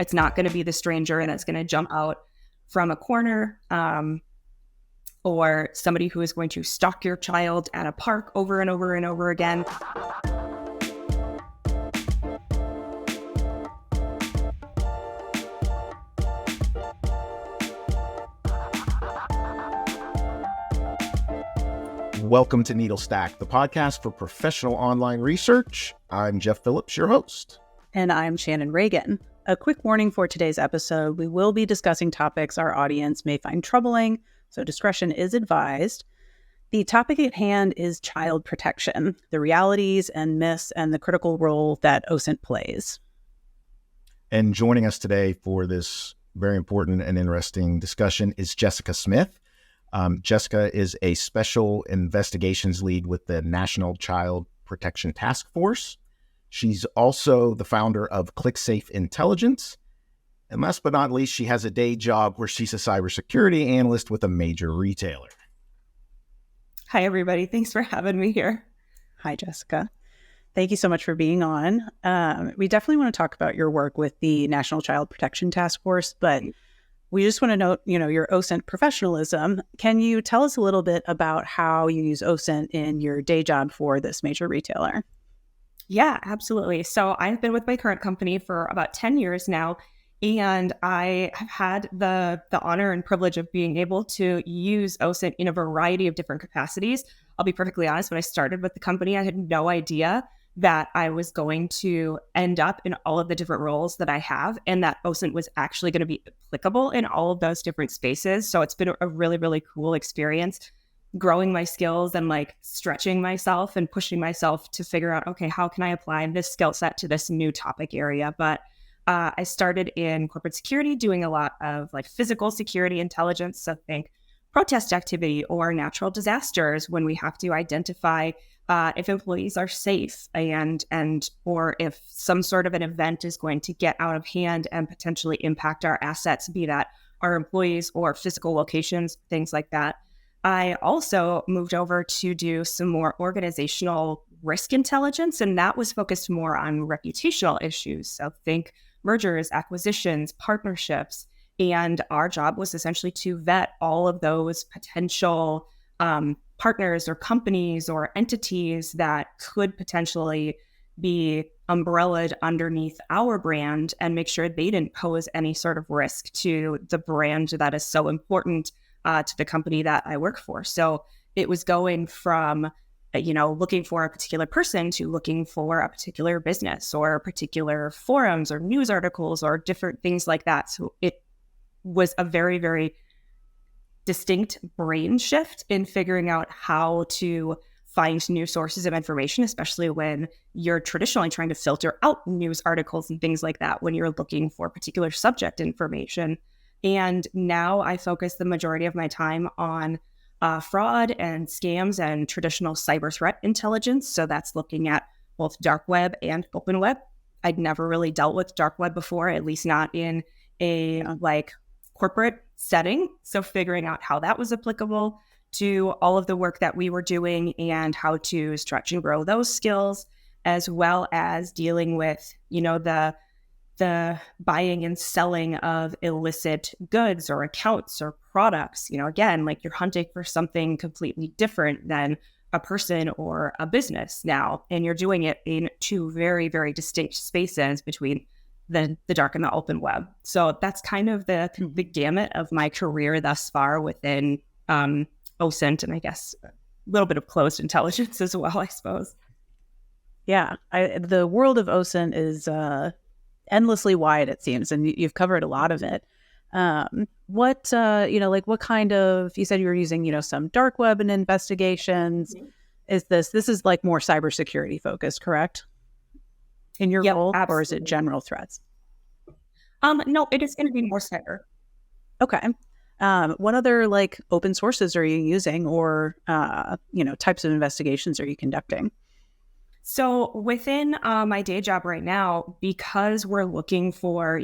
It's not going to be the stranger that's going to jump out from a corner, or somebody who is going to stalk your child at a park over and over and over again. Welcome to Needle Stack, the podcast for professional online research. I'm Jeff Phillips, your host. And I'm Shannon Reagan. A quick warning for today's episode, we will be discussing topics our audience may find troubling, so discretion is advised. The topic at hand is child protection, the realities and myths, and the critical role that OSINT plays. And joining us today for this very important and interesting discussion is Jessica Smith. Jessica is a special investigations lead with the National Child Protection Task Force. She's also the founder of ClickSafe Intelligence. And last but not least, she has a day job where she's a cybersecurity analyst with a major retailer. Hi, everybody. Thanks for having me here. Hi, Jessica. Thank you so much for being on. We definitely want to talk about your work with the National Child Protection Task Force, but we just want to note, your OSINT professionalism. Can you tell us a little bit about how you use OSINT in your day job for this major retailer? Yeah, absolutely. So I've been with my current company for about 10 years now, and I have had the honor and privilege of being able to use OSINT in a variety of different capacities. I'll be perfectly honest, when I started with the company, I had no idea that I was going to end up in all of the different roles that I have, and that OSINT was actually going to be applicable in all of those different spaces. So it's been a really, really cool experience, growing my skills and stretching myself and pushing myself to figure out, okay, how can I apply this skill set to this new topic area? But I started in corporate security, doing a lot of physical security intelligence. So think protest activity or natural disasters, when we have to identify if employees are safe and or if some sort of an event is going to get out of hand and potentially impact our assets, be that our employees or physical locations, things like that. I also moved over to do some more organizational risk intelligence, and that was focused more on reputational issues. So think mergers, acquisitions, partnerships. And our job was essentially to vet all of those potential partners or companies or entities that could potentially be umbrellaed underneath our brand and make sure they didn't pose any sort of risk to the brand that is so important to the company that I work for. So it was going from, looking for a particular person to looking for a particular business or particular forums or news articles or different things like that. So it was a very, very distinct brain shift in figuring out how to find new sources of information, especially when you're traditionally trying to filter out news articles and things like that when you're looking for particular subject information. And now I focus the majority of my time on fraud and scams and traditional cyber threat intelligence. So that's looking at both dark web and open web. I'd never really dealt with dark web before, at least not in a corporate setting. So figuring out how that was applicable to all of the work that we were doing and how to stretch and grow those skills, as well as dealing with, the buying and selling of illicit goods or accounts or products. Again, you're hunting for something completely different than a person or a business now, and you're doing it in two very, very distinct spaces between the dark and the open web. So that's kind of the gamut of my career thus far within OSINT, and I guess a little bit of closed intelligence as well, I suppose. Yeah, the world of OSINT is endlessly wide, it seems, and you've covered a lot of it. What kind of, you said you were using, some dark web and investigations. Mm-hmm. Is this is more cybersecurity focused, correct? In your role, absolutely. Or is it general threats? No, it is going to be more cyber. Okay. What other open sources are you using, or types of investigations are you conducting? So within my day job right now, because we're looking for,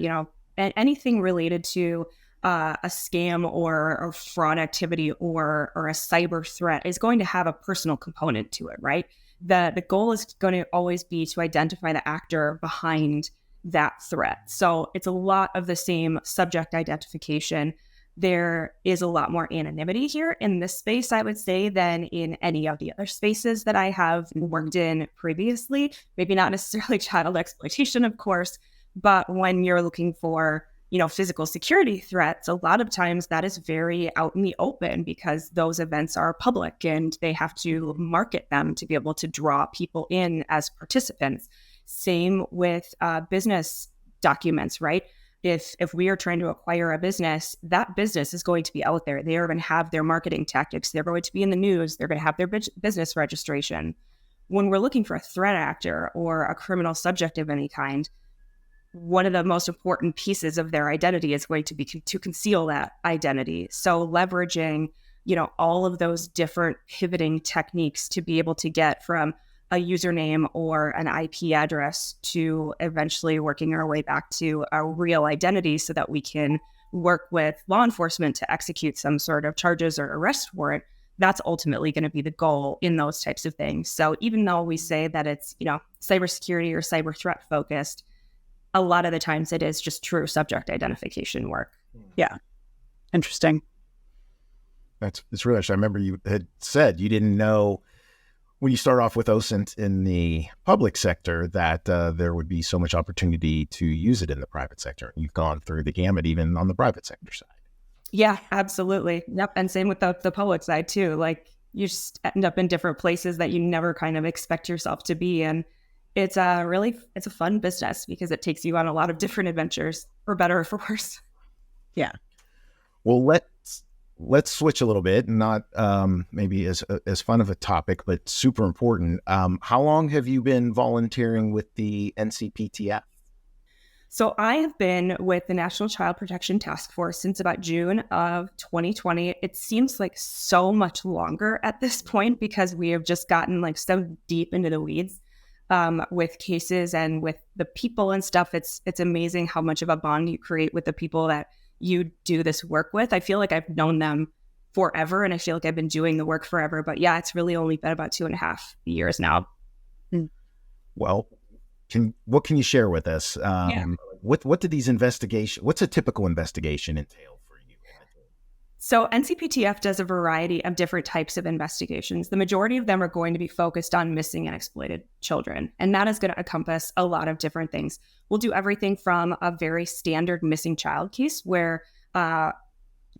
anything related to a scam or fraud activity or a cyber threat is going to have a personal component to it, right? The goal is going to always be to identify the actor behind that threat. So it's a lot of the same subject identification. There is a lot more anonymity here in this space, I would say, than in any of the other spaces that I have worked in previously. Maybe not necessarily child exploitation, of course, but when you're looking for, physical security threats, a lot of times that is very out in the open because those events are public and they have to market them to be able to draw people in as participants. Same with business documents, right? If we are trying to acquire a business, that business is going to be out there. They are going to have their marketing tactics. They're going to be in the news. They're going to have their business registration. When we're looking for a threat actor or a criminal subject of any kind, one of the most important pieces of their identity is going to be to conceal that identity. So leveraging, all of those different pivoting techniques to be able to get from a username or an IP address to eventually working our way back to a real identity so that we can work with law enforcement to execute some sort of charges or arrest warrant. That's ultimately going to be the goal in those types of things. So even though we say that it's, cybersecurity or cyber threat focused, a lot of the times it is just true subject identification work. Yeah. Interesting. It's really interesting. I remember you had said you didn't know when you start off with OSINT in the public sector that there would be so much opportunity to use it in the private sector. You've gone through the gamut even on the private sector side. Yeah, absolutely. Yep. And same with the public side too. Like you just end up in different places that you never kind of expect yourself to be in. It's a fun business because it takes you on a lot of different adventures, for better or for worse. Yeah. Well, let's switch a little bit, not maybe as fun of a topic, but super important. How long have you been volunteering with the NCPTF? So I have been with the National Child Protection Task Force since about June of 2020. It seems like so much longer at this point because we have just gotten like so deep into the weeds with cases and with the people and stuff. It's amazing how much of a bond you create with the people that you do this work with. I feel like I've known them forever and I feel like I've been doing the work forever. But yeah, it's really only been about 2.5 years now. Well, what can you share with us? What do these investigations, what's a typical investigation entail for you? So NCPTF does a variety of different types of investigations. The majority of them are going to be focused on missing and exploited children. And that is going to encompass a lot of different things. We'll do everything from a very standard missing child case where a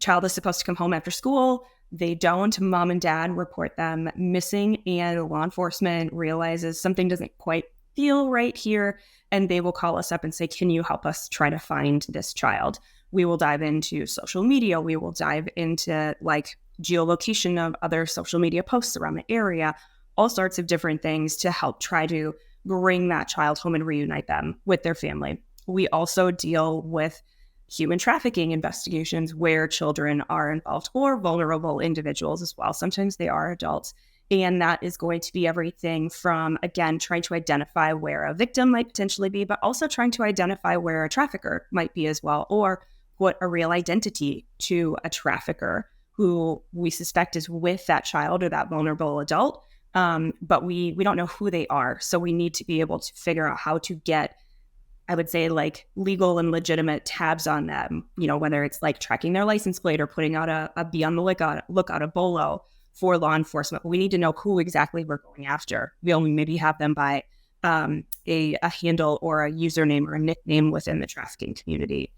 child is supposed to come home after school. They don't. Mom and dad report them missing and law enforcement realizes something doesn't quite feel right here. And they will call us up and say, can you help us try to find this child? We will dive into social media. We will dive into like geolocation of other social media posts around the area, all sorts of different things to help try to bring that child home and reunite them with their family. We also deal with human trafficking investigations where children are involved or vulnerable individuals as well. Sometimes they are adults. And that is going to be everything from, again, trying to identify where a victim might potentially be, but also trying to identify where a trafficker might be as well, or put a real identity to a trafficker who we suspect is with that child or that vulnerable adult. But we don't know who they are. So we need to be able to figure out how to get, I would say, like legal and legitimate tabs on them, whether it's like tracking their license plate or putting out a be on the lookout, a BOLO for law enforcement. We need to know who exactly we're going after. We only maybe have them by a handle or a username or a nickname within the trafficking community.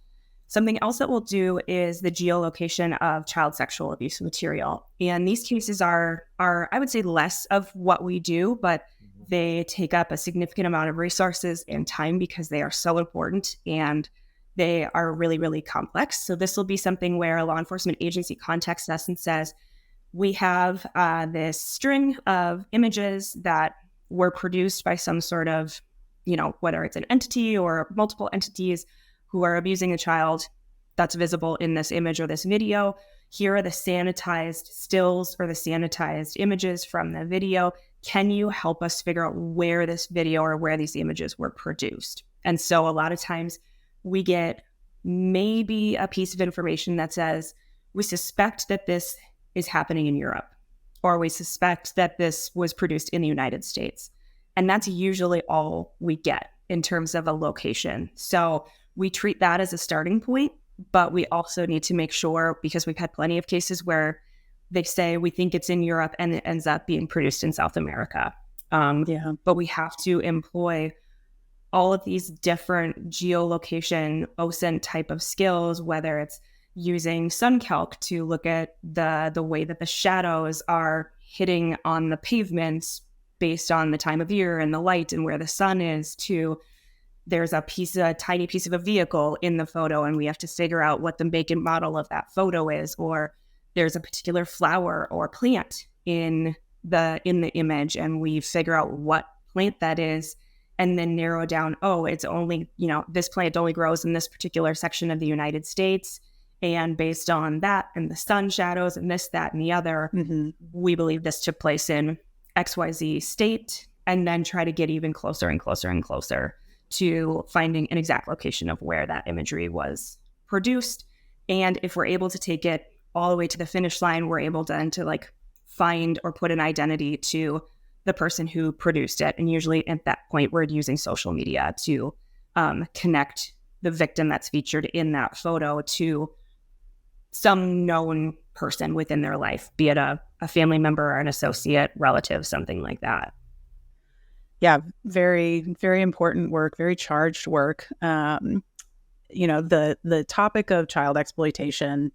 Something else that we'll do is the geolocation of child sexual abuse material. And these cases are I would say, less of what we do, but they take up a significant amount of resources and time because they are so important and they are really, really complex. So this will be something where a law enforcement agency contacts us and says, we have this string of images that were produced by some sort of, whether it's an entity or multiple entities who are abusing a child that's visible in this image or this video. Here are the sanitized stills or the sanitized images from the video. Can you help us figure out where this video or where these images were produced? And so a lot of times we get maybe a piece of information that says, we suspect that this is happening in Europe, or we suspect that this was produced in the United States. And that's usually all we get. in terms of a location. So we treat that as a starting point, but we also need to make sure, because we've had plenty of cases where they say we think it's in Europe and it ends up being produced in South America. But we have to employ all of these different geolocation OSINT type of skills, whether it's using SunCalc to look at the way that the shadows are hitting on the pavements based on the time of year and the light and where the sun is, to there's a tiny piece of a vehicle in the photo and we have to figure out what the make and model of that photo is, or there's a particular flower or plant in the image and we figure out what plant that is and then narrow down, oh, it's only, this plant only grows in this particular section of the United States. And based on that and the sun shadows and this, that, and the other, we believe this took place in XYZ state, and then try to get even closer and closer and closer to finding an exact location of where that imagery was produced. And if we're able to take it all the way to the finish line, we're able then to like find or put an identity to the person who produced it. And usually at that point, we're using social media to connect the victim that's featured in that photo to some known person within their life, be it a family member or an associate, relative, something like that. Yeah, very, very important work, very charged work. The topic of child exploitation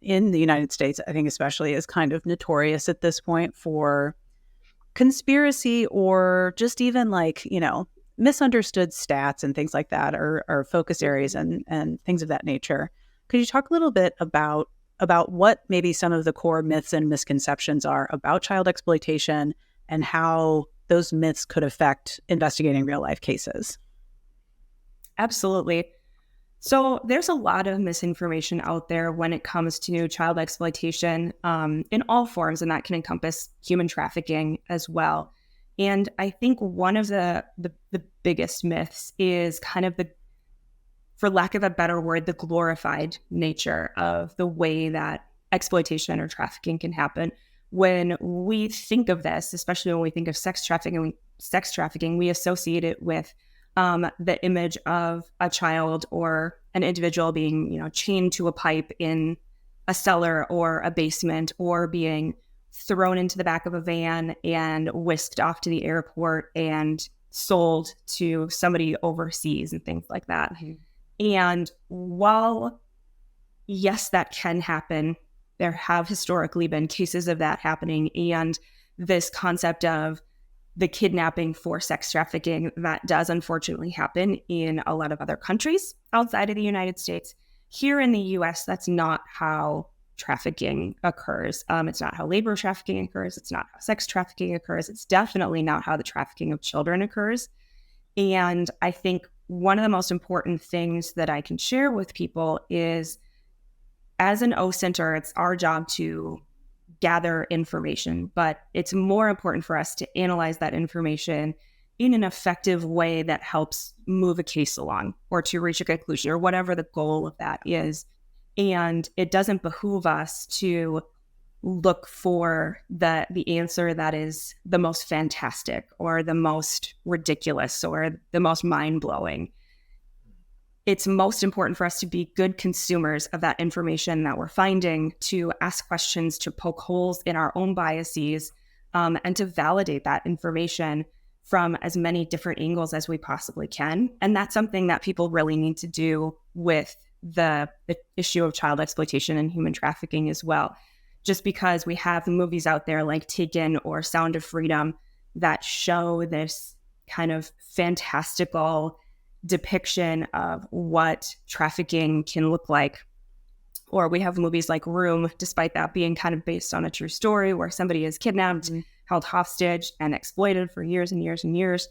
in the United States, I think especially, is kind of notorious at this point for conspiracy or just even misunderstood stats and things like that, or focus areas and things of that nature. Could you talk a little bit about what maybe some of the core myths and misconceptions are about child exploitation and how those myths could affect investigating real life cases? Absolutely. So there's a lot of misinformation out there when it comes to child exploitation in all forms, and that can encompass human trafficking as well. And I think one of the biggest myths is kind of for lack of a better word, the glorified nature of the way that exploitation or trafficking can happen. When we think of this, especially when we think of sex trafficking, we associate it with the image of a child or an individual being, chained to a pipe in a cellar or a basement, or being thrown into the back of a van and whisked off to the airport and sold to somebody overseas and things like that. Mm-hmm. And while, yes, that can happen, there have historically been cases of that happening. And this concept of the kidnapping for sex trafficking, that does unfortunately happen in a lot of other countries outside of the United States. Here in the US, that's not how trafficking occurs. It's not how labor trafficking occurs. It's not how sex trafficking occurs. It's definitely not how the trafficking of children occurs. And I think one of the most important things that I can share with people is, as an OSINTer, it's our job to gather information, but it's more important for us to analyze that information in an effective way that helps move a case along or to reach a conclusion or whatever the goal of that is. And it doesn't behoove us to look for the answer that is the most fantastic or the most ridiculous or the most mind-blowing. It's most important for us to be good consumers of that information that we're finding, to ask questions, to poke holes in our own biases, and to validate that information from as many different angles as we possibly can. And that's something that people really need to do with the issue of child exploitation and human trafficking as well. Just because we have movies out there like Taken or Sound of Freedom that show this kind of fantastical depiction of what trafficking can look like, or we have movies like Room, despite that being kind of based on a true story where somebody is kidnapped, held hostage, and exploited for years and years and years,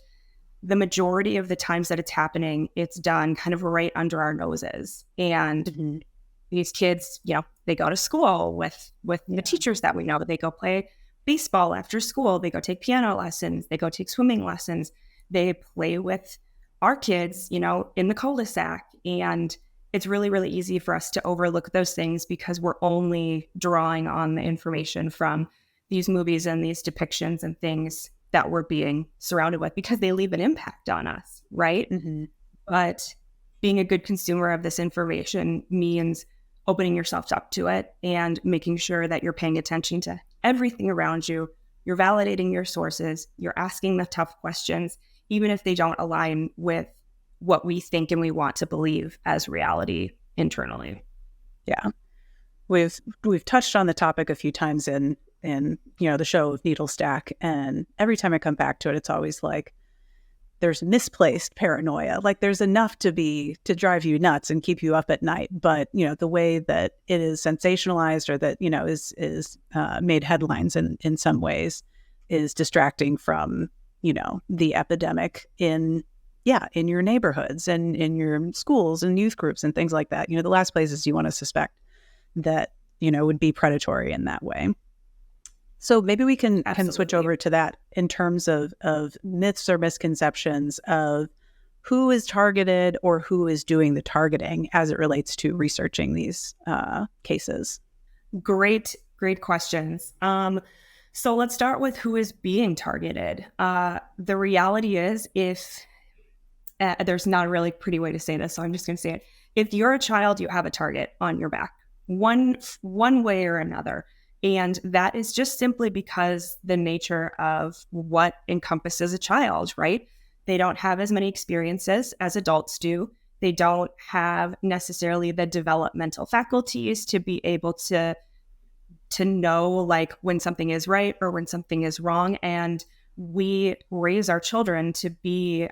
the majority of the times that it's happening, it's done kind of right under our noses. And these kids, they go to school with the teachers that we know, but they go play baseball after school, they go take piano lessons, they go take swimming lessons, they play with our kids, in the cul-de-sac. And it's really, really easy for us to overlook those things because we're only drawing on the information from these movies and these depictions and things that we're being surrounded with because they leave an impact on us, right? Mm-hmm. But being a good consumer of this information means opening yourself up to it and making sure that you're paying attention to everything around you. You're validating your sources. You're asking the tough questions, even if they don't align with what we think and we want to believe as reality internally. Yeah. We've touched on the topic a few times in the show Needle Stack, and every time I come back to it, it's always like there's misplaced paranoia. Like there's enough to drive you nuts and keep you up at night, but the way that it is sensationalized or that is made headlines in some ways is distracting from the epidemic in your neighborhoods and in your schools and youth groups and things like that. The last places you want to suspect that would be predatory in that way. So maybe we can switch over to that in terms of myths or misconceptions of who is targeted or who is doing the targeting as it relates to researching these cases. Great questions. So let's start with who is being targeted. The reality is, if there's not a really pretty way to say this, so I'm just going to say it. If you're a child, you have a target on your back, one way or another. And that is just simply because the nature of what encompasses a child, right? They don't have as many experiences as adults do. They don't have necessarily the developmental faculties to be able to know like when something is right or when something is wrong. And we raise our children to be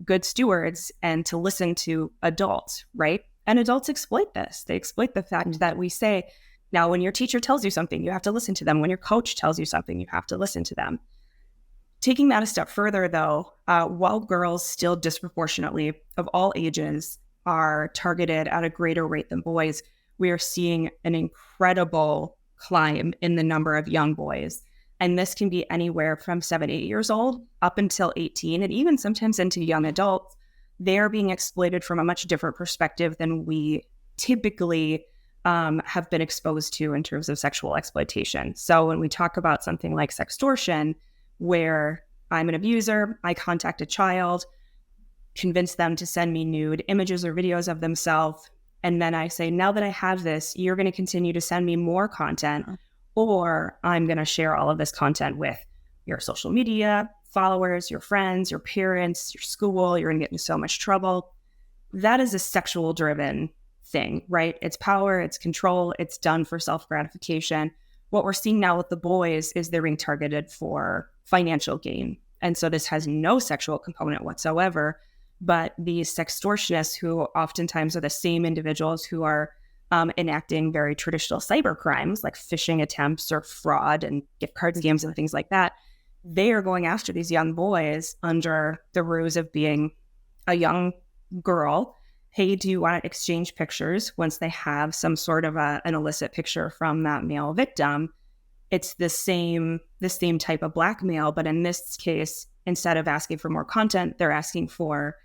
good stewards and to listen to adults, right? And adults exploit this. They exploit the fact that we say, now, when your teacher tells you something, you have to listen to them. When your coach tells you something, you have to listen to them. Taking that a step further, though, while girls still disproportionately of all ages are targeted at a greater rate than boys, we are seeing an incredible climb in the number of young boys. And this can be anywhere from 7, 8 years old up until 18, and even sometimes into young adults. They're being exploited from a much different perspective than we typically have been exposed to in terms of sexual exploitation. So when we talk about something like sextortion, where I'm an abuser, I contact a child, convince them to send me nude images or videos of themselves, and then I say, now that I have this, you're going to continue to send me more content, or I'm going to share all of this content with your social media followers, your friends, your parents, your school. You're going to get into so much trouble. That is a sexual driven thing, right? It's power, it's control, it's done for self-gratification. What we're seeing now with the boys is they're being targeted for financial gain. And so this has no sexual component whatsoever, but these sextortionists, who oftentimes are the same individuals who are enacting very traditional cyber crimes like phishing attempts or fraud and gift card scams and things like that, they are going after these young boys under the ruse of being a young girl. Hey, do you want to exchange pictures? Once they have some sort of an illicit picture from that male victim, it's the same type of blackmail. But in this case, instead of asking for more content, they're asking for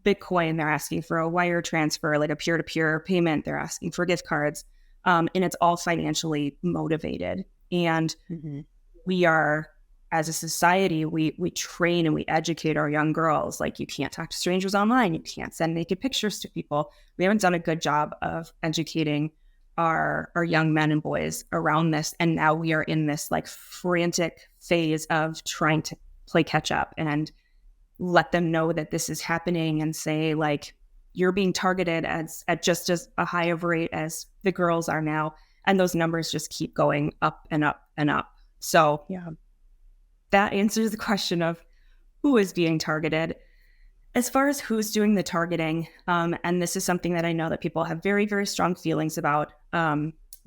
Bitcoin. They're asking for a wire transfer, like a peer-to-peer payment. They're asking for gift cards. And it's all financially motivated. And we are, as a society, we train and we educate our young girls. Like, you can't talk to strangers online. You can't send naked pictures to people. We haven't done a good job of educating our young men and boys around this. And now we are in this like frantic phase of trying to play catch up and let them know that this is happening, and say, like, you're being targeted at just as a high of rate as the girls are now. And those numbers just keep going up and up and up. So yeah, that answers the question of who is being targeted. As far as who's doing the targeting, and this is something that I know that people have very, very strong feelings about,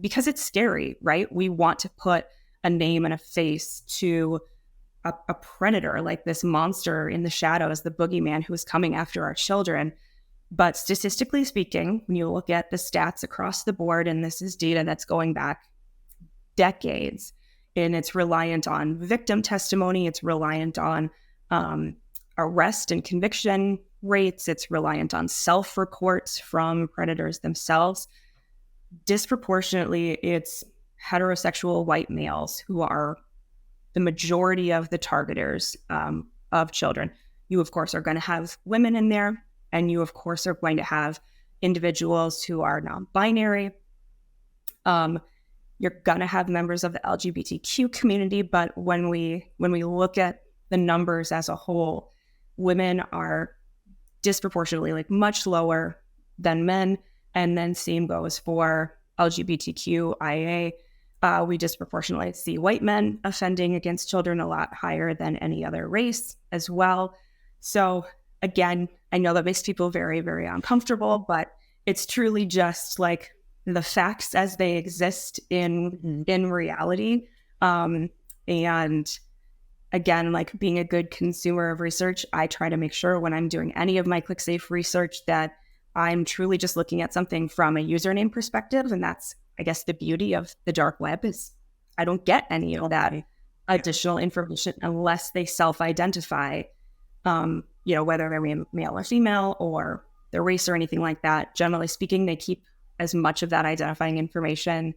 because it's scary, right? We want to put a name and a face to a predator, like this monster in the shadows, the boogeyman who is coming after our children. But statistically speaking, when you look at the stats across the board, and this is data that's going back decades, and it's reliant on victim testimony, it's reliant on arrest and conviction rates, it's reliant on self-reports from predators themselves. Disproportionately, it's heterosexual white males who are the majority of the targeters of children. You, of course, are going to have women in there, and you, of course, are going to have individuals who are non-binary. You're going to have members of the LGBTQ community, but when we look at the numbers as a whole, women are disproportionately much lower than men, and then same goes for LGBTQIA. We disproportionately see white men offending against children a lot higher than any other race as well. So again, I know that makes people very, very uncomfortable, but it's truly just the facts as they exist in reality. And again, being a good consumer of research, I try to make sure when I'm doing any of my ClickSafe research that I'm truly just looking at something from a username perspective. And that's, I guess, the beauty of the dark web is I don't get any of that additional information unless they self-identify, whether they're male or female or their race or anything like that. Generally speaking, they keep as much of that identifying information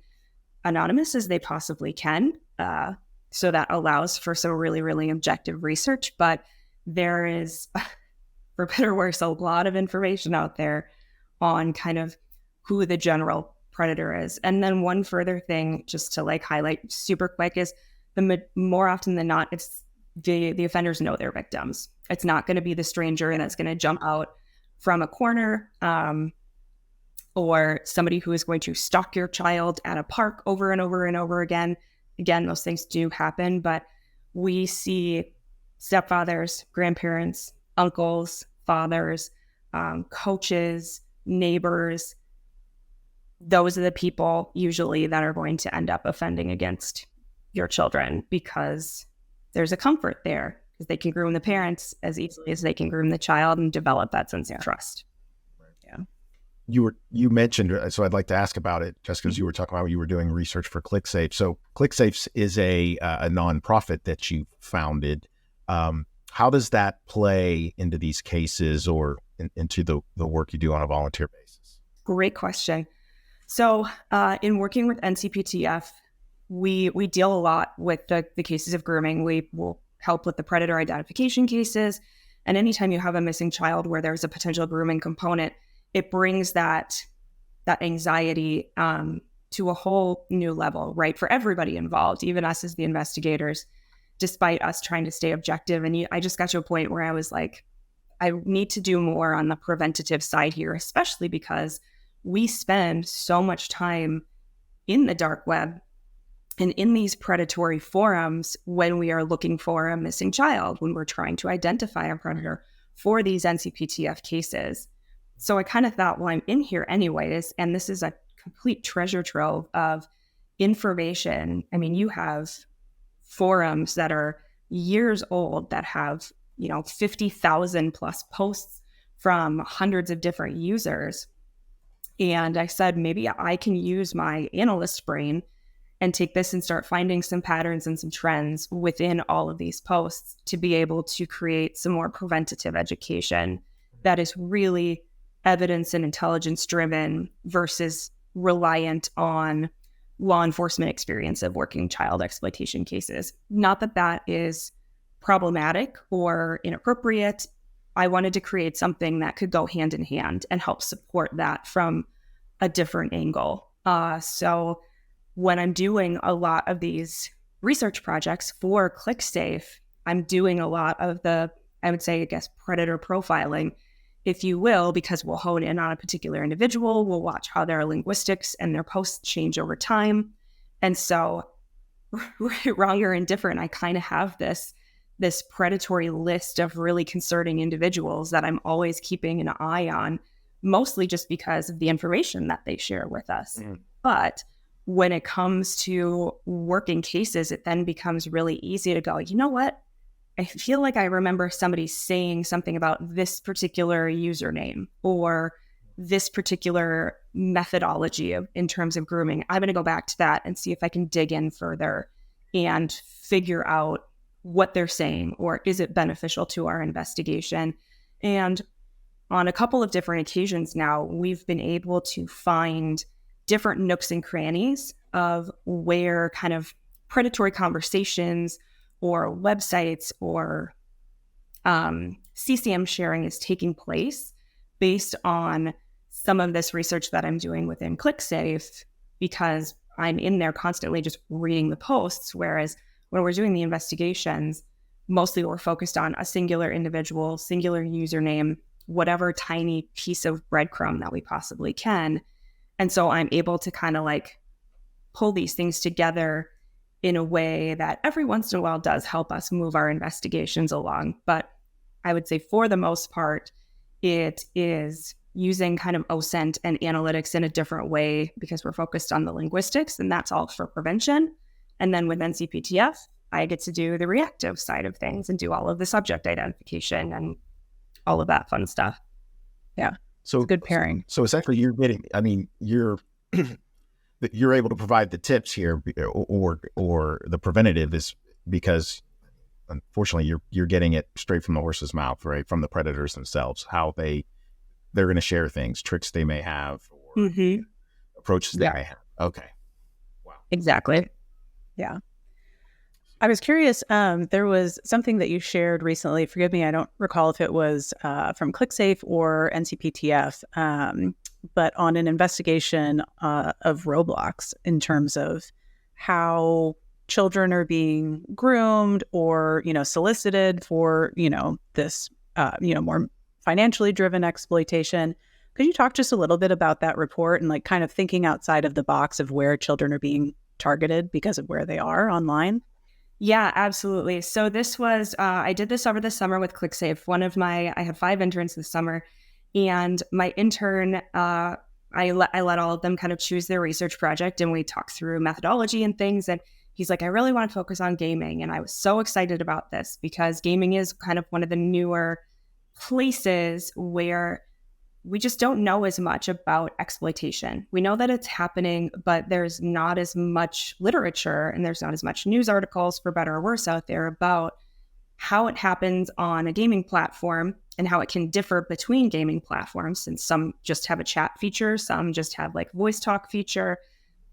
anonymous as they possibly can. So that allows for some really, really objective research. But there is, for better or worse, a lot of information out there on kind of who the general predator is. And then one further thing, just to highlight super quick, is more often than not, it's the offenders know their victims. It's not going to be the stranger that's going to jump out from a corner, or somebody who is going to stalk your child at a park over and over and over again. Again, those things do happen, but we see stepfathers, grandparents, uncles, fathers, coaches, neighbors. Those are the people usually that are going to end up offending against your children because there's a comfort there because they can groom the parents as easily as they can groom the child and develop that sense of trust. Yeah. You mentioned, so I'd like to ask about it just because you were talking about you were doing research for ClickSafe. So ClickSafe is a nonprofit that you founded. How does that play into these cases or into the work you do on a volunteer basis? Great question. So in working with NCPTF, we deal a lot with the cases of grooming. We will help with the predator identification cases. And anytime you have a missing child where there's a potential grooming component, it brings that anxiety to a whole new level, right? For everybody involved, even us as the investigators, despite us trying to stay objective. And I just got to a point where I was like, I need to do more on the preventative side here, especially because we spend so much time in the dark web and in these predatory forums when we are looking for a missing child, when we're trying to identify a predator for these NCPTF cases. So I kind of thought, well, I'm in here anyways, and this is a complete treasure trove of information. I mean, you have forums that are years old that have, 50,000 plus posts from hundreds of different users. And I said, maybe I can use my analyst brain and take this and start finding some patterns and some trends within all of these posts to be able to create some more preventative education that is really evidence and intelligence driven versus reliant on law enforcement experience of working child exploitation cases. Not that that is problematic or inappropriate. I wanted to create something that could go hand in hand and help support that from a different angle. So when I'm doing a lot of these research projects for ClickSafe, I'm doing a lot of predator profiling, if you will, because we'll hone in on a particular individual. We'll watch how their linguistics and their posts change over time. And so, wrong or indifferent, I kind of have this predatory list of really concerning individuals that I'm always keeping an eye on, mostly just because of the information that they share with us. Mm. But when it comes to working cases, it then becomes really easy to go, you know what? I feel like I remember somebody saying something about this particular username or this particular methodology in terms of grooming. I'm going to go back to that and see if I can dig in further and figure out what they're saying, or is it beneficial to our investigation? And on a couple of different occasions now, we've been able to find different nooks and crannies of where kind of predatory conversations or websites or CCM sharing is taking place based on some of this research that I'm doing within ClickSafe, because I'm in there constantly just reading the posts. Whereas when we're doing the investigations, mostly we're focused on a singular individual, singular username, whatever tiny piece of breadcrumb that we possibly can. And so I'm able to kind of like pull these things together in a way that every once in a while does help us move our investigations along. But I would say for the most part, it is using kind of OSINT and analytics in a different way because we're focused on the linguistics, and that's all for prevention. And then with NCPTF, I get to do the reactive side of things and do all of the subject identification and all of that fun stuff. Yeah. So it's a good pairing. So essentially you're getting, I mean, you're able to provide the tips here or the preventative is because unfortunately you're getting it straight from the horse's mouth, right? From the predators themselves, how they're going to share things, tricks they may have, or approaches they may have. Okay. Wow. Exactly. Yeah. I was curious, there was something that you shared recently. Forgive me, I don't recall if it was from ClickSafe or NCPTF, but on an investigation of Roblox in terms of how children are being groomed or, solicited for, this, more financially driven exploitation. Could you talk just a little bit about that report and like kind of thinking outside of the box of where children are being targeted because of where they are online? Yeah, absolutely. So this was, I did this over the summer with ClickSafe. I had 5 interns this summer, and my intern, I let all of them kind of choose their research project, and we talked through methodology and things. And he's like, I really want to focus on gaming. And I was so excited about this because gaming is kind of one of the newer places where we just don't know as much about exploitation. We know that it's happening, but there's not as much literature and there's not as much news articles, for better or worse, out there about how it happens on a gaming platform and how it can differ between gaming platforms. Since some just have a chat feature, some just have like voice talk feature.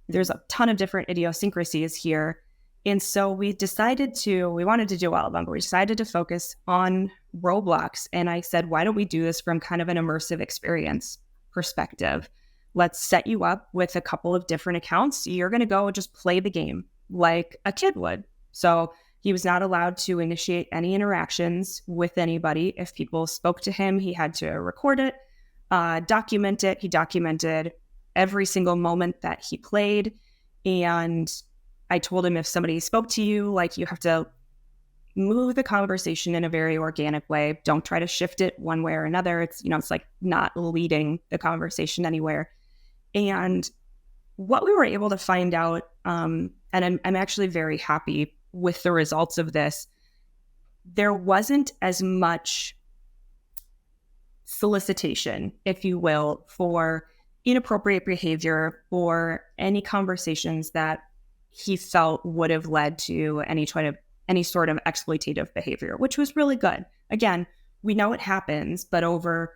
There's a ton of different idiosyncrasies here. And so we wanted to do all of them, but we decided to focus on Roblox. And I said, why don't we do this from kind of an immersive experience perspective? Let's set you up with a couple of different accounts. You're going to go just play the game like a kid would. So he was not allowed to initiate any interactions with anybody. If people spoke to him, he had to record it, document it. He documented every single moment that he played. And I told him if somebody spoke to you, like you have to move the conversation in a very organic way. Don't try to shift it one way or another. It's like not leading the conversation anywhere. And what we were able to find out, and I'm actually very happy with the results of this, there wasn't as much solicitation, if you will, for inappropriate behavior or any conversations that he felt would have led to any sort of exploitative behavior, which was really good. Again, we know it happens, but over,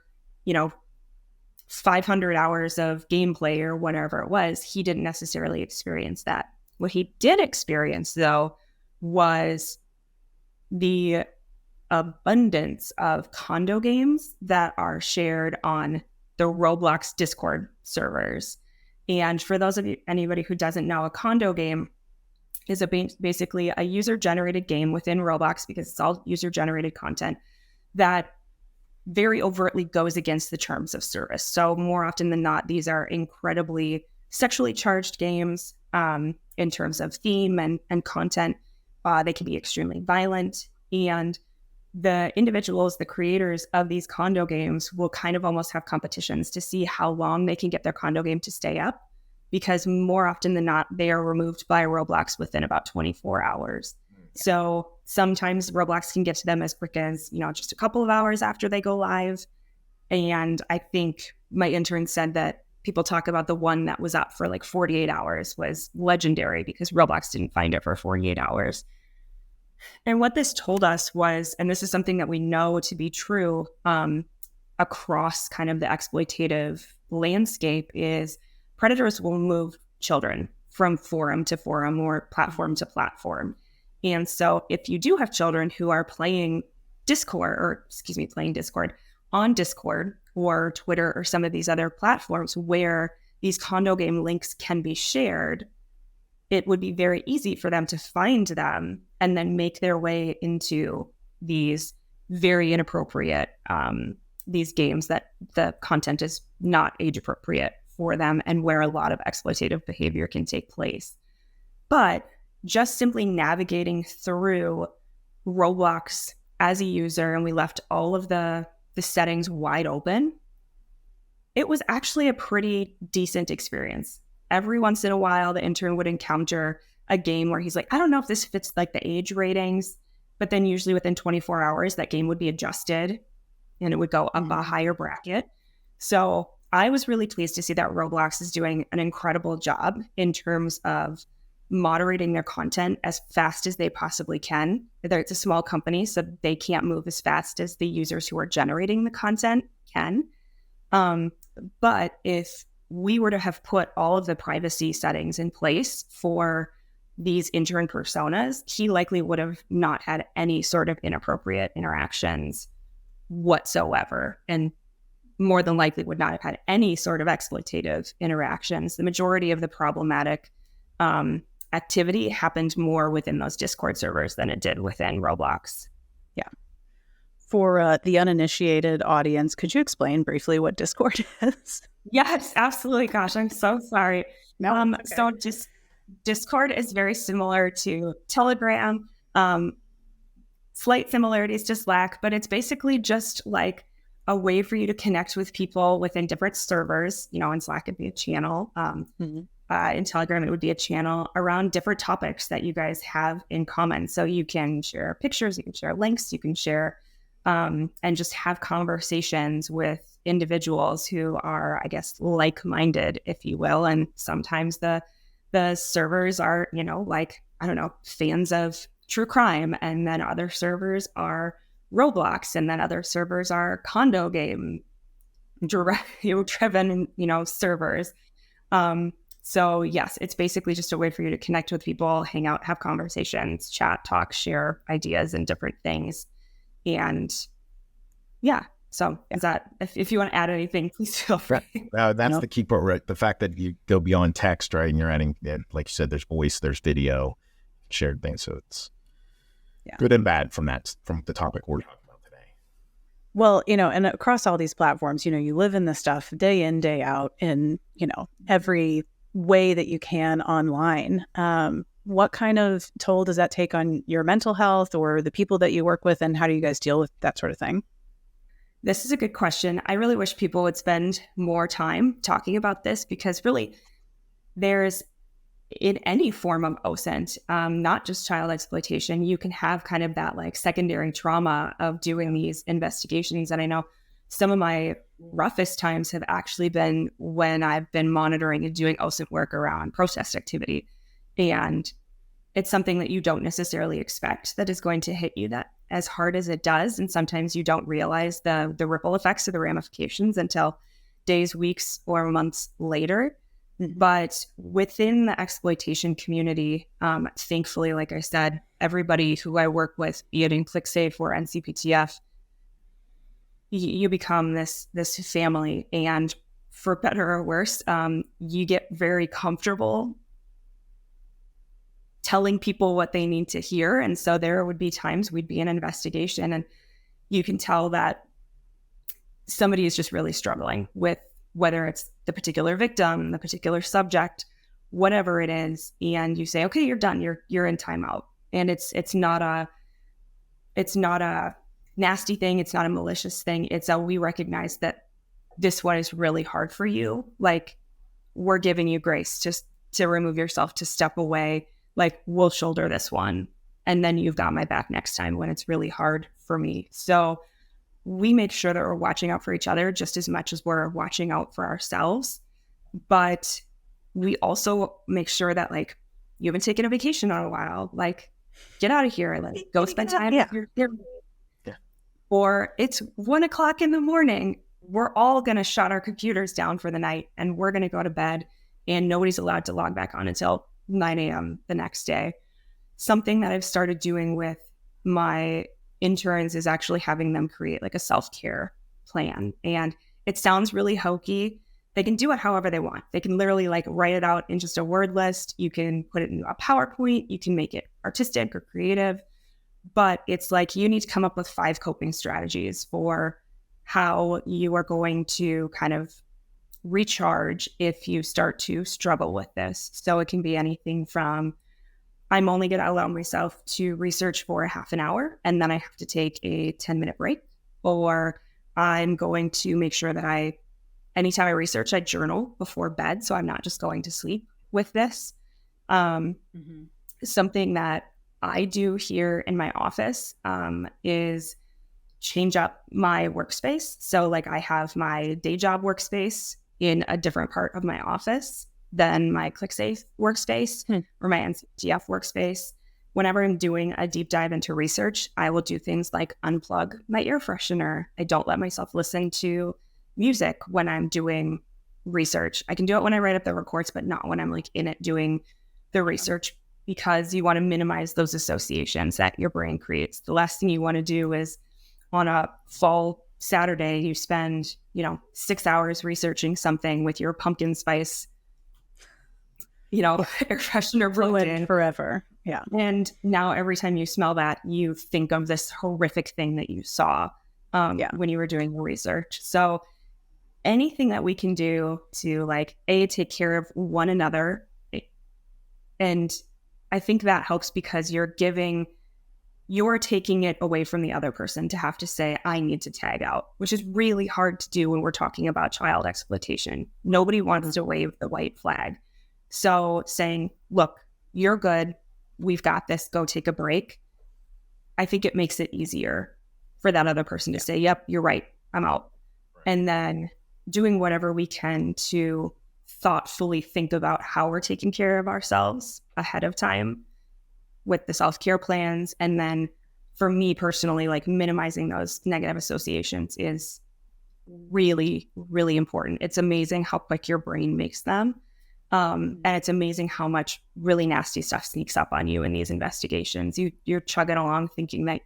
500 hours of gameplay or whatever it was, he didn't necessarily experience that. What he did experience, though, was the abundance of condo games that are shared on the Roblox Discord servers. And for those of you, anybody who doesn't know, a condo game is basically a user-generated game within Roblox, because it's all user-generated content that very overtly goes against the terms of service. So more often than not, these are incredibly sexually charged games in terms of theme and content. They can be extremely violent. And the individuals, the creators of these condo games, will kind of almost have competitions to see how long they can get their condo game to stay up, because more often than not, they are removed by Roblox within about 24 hours. So sometimes Roblox can get to them as quick as, just a couple of hours after they go live. And I think my intern said that people talk about the one that was up for like 48 hours was legendary because Roblox didn't find it for 48 hours. And what this told us was, and this is something that we know to be true across kind of the exploitative landscape, is predators will move children from forum to forum or platform to platform. And so if you do have children who are playing playing Discord on Discord or Twitter or some of these other platforms where these condo game links can be shared, it would be very easy for them to find them and then make their way into these very inappropriate, these games that the content is not age appropriate for them and where a lot of exploitative behavior can take place. But just simply navigating through Roblox as a user, and we left all of the settings wide open, it was actually a pretty decent experience. Every once in a while, the intern would encounter a game where he's like, I don't know if this fits like the age ratings, but then usually within 24 hours, that game would be adjusted and it would go up a higher bracket. So I was really pleased to see that Roblox is doing an incredible job in terms of moderating their content as fast as they possibly can. It's a small company, so they can't move as fast as the users who are generating the content can. But if we were to have put all of the privacy settings in place for these intern personas, he likely would have not had any sort of inappropriate interactions whatsoever, and more than likely would not have had any sort of exploitative interactions. The majority of the problematic activity happened more within those Discord servers than it did within Roblox. Yeah. For the uninitiated audience, could you explain briefly what Discord is? Yes, absolutely. Gosh, I'm so sorry. No, okay. So just Discord is very similar to Telegram. Slight similarities to Slack, but it's basically just like a way for you to connect with people within different servers. You know, in Slack, it'd be a channel. In Telegram, it would be a channel around different topics that you guys have in common. So you can share pictures, you can share links, you can share and just have conversations with individuals who are, I guess, like-minded, if you will. And sometimes the servers are, you know, like, I don't know, fans of true crime. And then other servers are Roblox. And then other servers are condo game driven, you know, servers. So yes, it's basically just a way for you to connect with people, hang out, have conversations, chat, talk, share ideas and different things. And yeah, so is that, if you want to add anything, please feel free. That's the key part, right? The fact that you go beyond text, right? And you're adding, like you said, there's voice, there's video, shared things. So it's good and bad from the topic we're talking about today. Well, you know, and across all these platforms, you know, you live in this stuff day in, day out in, you know, every way that you can online. What kind of toll does that take on your mental health or the people that you work with, and how do you guys deal with that sort of thing? This is a good question. I really wish people would spend more time talking about this, because really there's, in any form of OSINT, not just child exploitation, you can have kind of that like secondary trauma of doing these investigations. And I know some of my roughest times have actually been when I've been monitoring and doing OSINT work around protest activity. And it's something that you don't necessarily expect that is going to hit you that as hard as it does. And sometimes you don't realize the ripple effects or the ramifications until days, weeks, or months later. But within the exploitation community, thankfully, like I said, everybody who I work with, be it in ClickSafe or NCPTF, you become this family. And for better or worse, you get very comfortable telling people what they need to hear. And so there would be times we'd be in an investigation and you can tell that somebody is just really struggling with whether it's the particular victim, the particular subject, whatever it is. And you say, okay, you're done. You're in timeout. And it's not a nasty thing. It's not a malicious thing. It's we recognize that this one is really hard for you. Like, we're giving you grace just to remove yourself, to step away. Like, we'll shoulder this one. And then you've got my back next time when it's really hard for me. So we make sure that we're watching out for each other just as much as we're watching out for ourselves. But we also make sure that, like, you haven't taken a vacation in a while. Like, get out of here. Like, go spend time with your family. Yeah. Or it's 1:00 in the morning. We're all going to shut our computers down for the night and we're going to go to bed, and nobody's allowed to log back on until 9 a.m. the next day. something that I've started doing with my interns is actually having them create like a self-care plan. And it sounds really hokey. They can do it however they want. They can literally like write it out in just a word list. You can put it in a PowerPoint. You can make it artistic or creative. But it's like you need to come up with 5 coping strategies for how you are going to kind of recharge if you start to struggle with this. So it can be anything from I'm only going to allow myself to research for a half an hour and then I have to take a 10-minute break, or I'm going to make sure that anytime I research, I journal before bed. So I'm not just going to sleep with this. Something that I do here in my office is change up my workspace. So like I have my day job workspace in a different part of my office than my ClickSafe workspace or my NCPTF workspace. Whenever I'm doing a deep dive into research, I will do things like unplug my air freshener. I don't let myself listen to music when I'm doing research. I can do it when I write up the reports, but not when I'm like in it doing the research, because you want to minimize those associations that your brain creates. The last thing you want to do is on a fall Saturday, you spend, 6 hours researching something with your pumpkin spice, air freshener broken in forever. Yeah. And now every time you smell that, you think of this horrific thing that you saw when you were doing the research. So anything that we can do to like, take care of one another. And I think that helps because you're taking it away from the other person to have to say, I need to tag out, which is really hard to do when we're talking about child exploitation. Nobody wants to wave the white flag. So saying, look, you're good. We've got this. Go take a break. I think it makes it easier for that other person to say, yep, you're right. I'm out. Right. And then doing whatever we can to thoughtfully think about how we're taking care of ourselves ahead of time with the self-care plans. And then for me personally, like minimizing those negative associations is really, really important. It's amazing how quick your brain makes them. And it's amazing how much really nasty stuff sneaks up on you in these investigations. You're chugging along thinking that,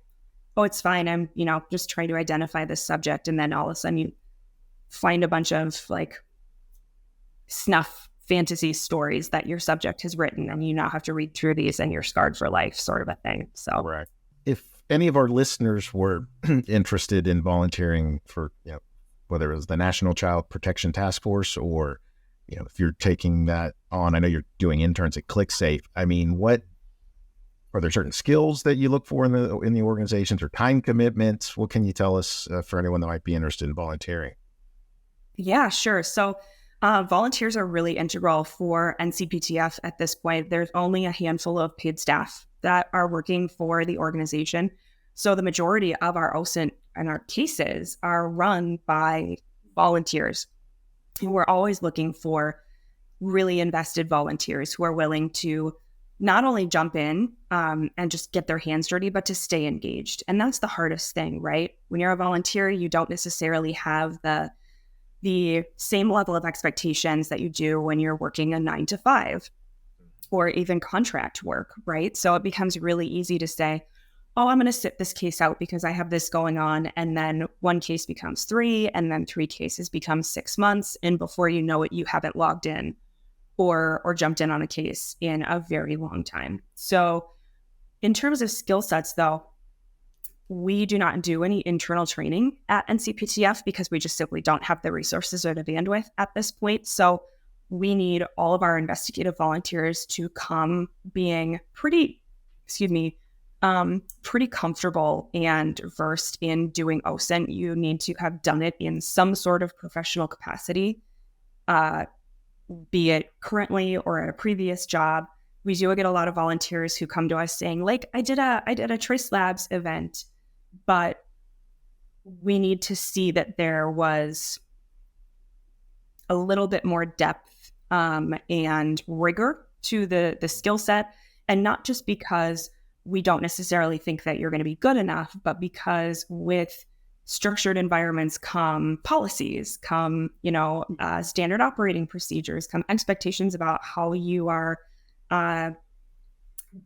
oh, it's fine. I'm, just trying to identify this subject. And then all of a sudden you find a bunch of like snuff fantasy stories that your subject has written, and you now have to read through these and you're scarred for life, sort of a thing. So right. If any of our listeners were interested in volunteering for, whether it was the National Child Protection Task Force or, if you're taking that on, I know you're doing interns at ClickSafe. I mean, what are there certain skills that you look for in the organizations or time commitments? What can you tell us for anyone that might be interested in volunteering? Yeah, sure. So volunteers are really integral for NCPTF at this point. There's only a handful of paid staff that are working for the organization. So the majority of our OSINT and our cases are run by volunteers. We're always looking for really invested volunteers who are willing to not only jump in and just get their hands dirty, but to stay engaged. And that's the hardest thing, right? When you're a volunteer, you don't necessarily have the same level of expectations that you do when you're working a 9 to 5 or even contract work, right? So it becomes really easy to say, oh, I'm going to sit this case out because I have this going on. And then one case becomes 3, and then 3 cases become 6 months. And before you know it, you haven't logged in or jumped in on a case in a very long time. So in terms of skill sets, though, we do not do any internal training at NCPTF because we just simply don't have the resources or the bandwidth at this point. So we need all of our investigative volunteers to come being pretty comfortable and versed in doing OSINT. You need to have done it in some sort of professional capacity, be it currently or at a previous job. We do get a lot of volunteers who come to us saying, like, I did a Trace Labs event, but we need to see that there was a little bit more depth and rigor to the skill set. And not just because we don't necessarily think that you're going to be good enough, but because with structured environments come policies, come, standard operating procedures, come expectations about how you are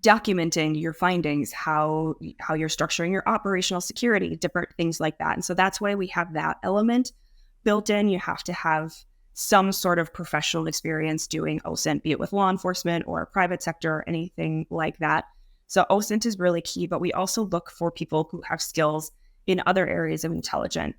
documenting your findings, how you're structuring your operational security, different things like that. And so that's why we have that element built in. You have to have some sort of professional experience doing OSINT, be it with law enforcement or private sector or anything like that. So OSINT is really key, but we also look for people who have skills in other areas of intelligence,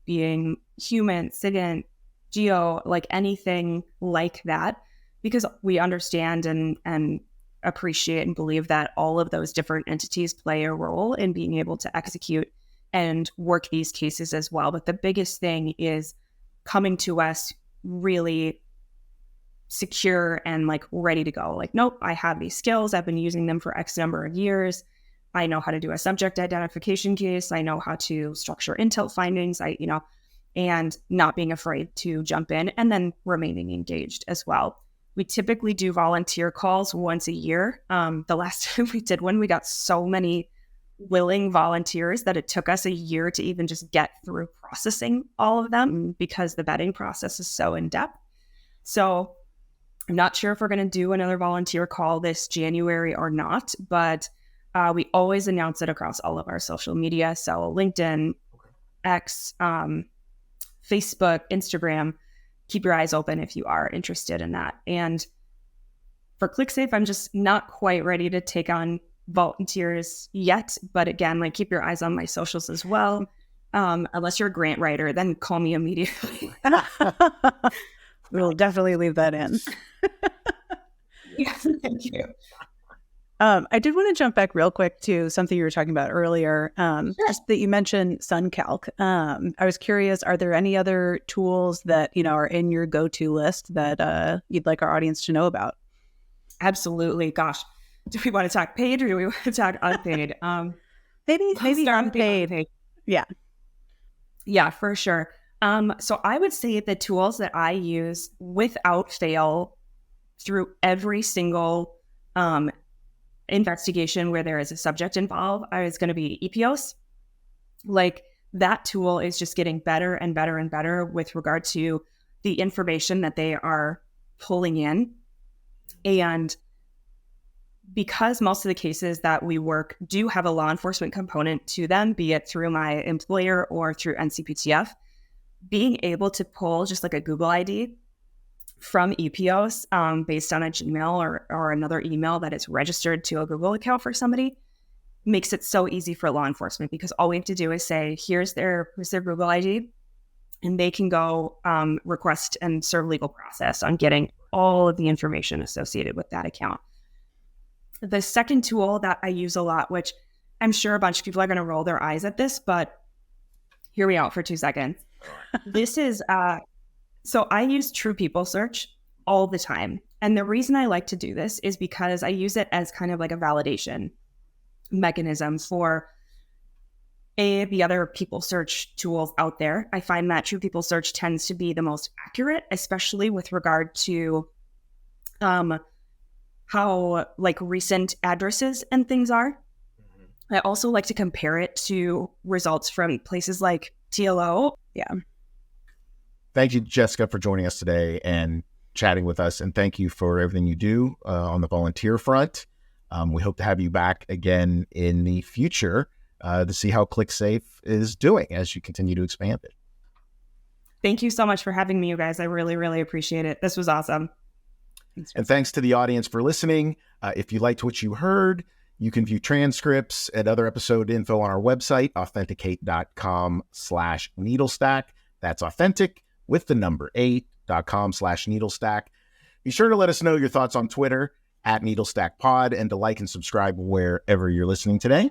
being human, SIGINT, geo, like anything like that, because we understand and appreciate and believe that all of those different entities play a role in being able to execute and work these cases as well. But the biggest thing is coming to us really secure and like ready to go. Like, nope, I have these skills. I've been using them for X number of years. I know how to do a subject identification case. I know how to structure intel findings. And not being afraid to jump in and then remaining engaged as well. We typically do volunteer calls once a year. The last time we did one, we got so many willing volunteers that it took us a year to even just get through processing all of them because the vetting process is so in depth. So I'm not sure if we're going to do another volunteer call this January or not, but we always announce it across all of our social media. So LinkedIn, X, Facebook, Instagram, keep your eyes open if you are interested in that. And for ClickSafe, I'm just not quite ready to take on volunteers yet. But again, like keep your eyes on my socials as well. Unless you're a grant writer, then call me immediately. We'll definitely leave that in. Yes, thank you. I did want to jump back real quick to something you were talking about earlier, Sure. just that you mentioned SunCalc. I was curious, are there any other tools that, are in your go-to list that you'd like our audience to know about? Absolutely. Gosh, do we want to talk paid or do we want to talk unpaid? Maybe unpaid. Yeah, for sure. So I would say the tools that I use without fail through every single investigation where there is a subject involved is going to be Epios. Like that tool is just getting better and better and better with regard to the information that they are pulling in. And because most of the cases that we work do have a law enforcement component to them, be it through my employer or through NCPTF, being able to pull just like a Google ID from Epios based on a Gmail or another email that is registered to a Google account for somebody makes it so easy for law enforcement because all we have to do is say, here's their Google ID, and they can go request and serve legal process on getting all of the information associated with that account. The second tool that I use a lot, which I'm sure a bunch of people are going to roll their eyes at this, but hear me out for 2 seconds. This is so I use True People Search all the time. And the reason I like to do this is because I use it as kind of like a validation mechanism for the other people search tools out there. I find that True People Search tends to be the most accurate, especially with regard to how like recent addresses and things are. Mm-hmm. I also like to compare it to results from places like TLO. Yeah. Thank you, Jessica, for joining us today and chatting with us. And thank you for everything you do on the volunteer front. We hope to have you back again in the future to see how ClickSafe is doing as you continue to expand it. Thank you so much for having me, you guys. I really, really appreciate it. This was awesome. And thanks to the audience for listening. If you liked what you heard, you can view transcripts and other episode info on our website, authenticate.com/needlestack. That's authentic with the number 8.com/needlestack. Be sure to let us know your thoughts on Twitter @NeedlestackPod and to like and subscribe wherever you're listening today.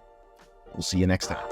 We'll see you next time.